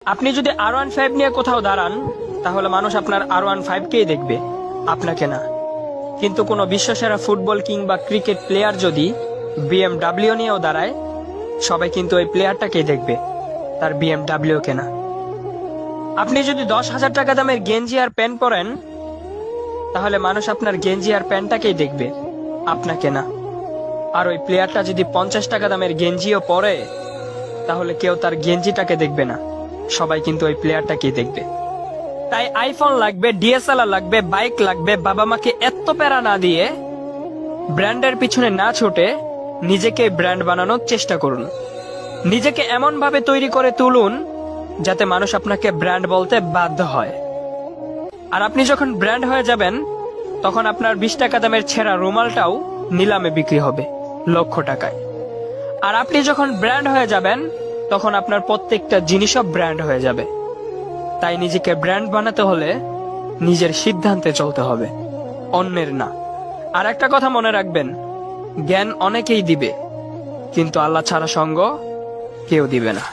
আপনি যদি R15 নিয়ে কোথাও দাঁড়ান, তাহলে মানুষ আপনার R15কেই দেখবে, আপনাকে না। কিন্তু কোনো বিশ্বসেরা ফুটবল কিংবা ক্রিকেট প্লেয়ার যদি BMW নিয়েও দাঁড়ায়, সবাই কিন্তু ওই প্লেয়ারটাকেই দেখবে, তার BMW কে না। আপনি যদি 10,000 টাকা দামের গেঞ্জি আর প্যান্ট পরেন, তাহলে মানুষ আপনার গেঞ্জি আর প্যান্টটাকেই দেখবে, আপনাকে না। আর ওই প্লেয়ারটা যদি 50 টাকা দামের গেঞ্জিও পরে, তাহলে কেউ তার গেঞ্জিটাকে দেখবে না, সবাই কিন্তু ওই প্লেয়ারটাকেই দেখবে। তাই আইফোন লাগবে, DSLR লাগবে, বাইক লাগবে, বাবা মাকে এত প্যারা না দিয়ে, ব্র্যান্ডের পিছনে না ছুটে নিজেকে ব্র্যান্ড বানানোর চেষ্টা করুন। নিজেকে এমন ভাবে তৈরি করে তুলুন যাতে মানুষ আপনাকে ব্র্যান্ড বলতে বাধ্য হয়। আর আপনি যখন ব্র্যান্ড হয়ে যাবেন, তখন আপনার 20 টাকা দামের ছেঁড়া রুমালটাও নিলামে বিক্রি হবে লক্ষ টাকায়। আর আপনি যখন ব্র্যান্ড হয়ে যাবেন, তখন আপনার প্রত্যেকটা জিনিসও ব্র্যান্ড হয়ে যাবে। তাই নিজেকে ব্র্যান্ড বানাতে হলে নিজের সিদ্ধান্তে চলতে হবে, অন্যের না। আর একটা কথা মনে রাখবেন, জ্ঞান অনেকেই দিবে, কিন্তু আল্লাহ ছাড়া সঙ্গ কেউ দিবে না।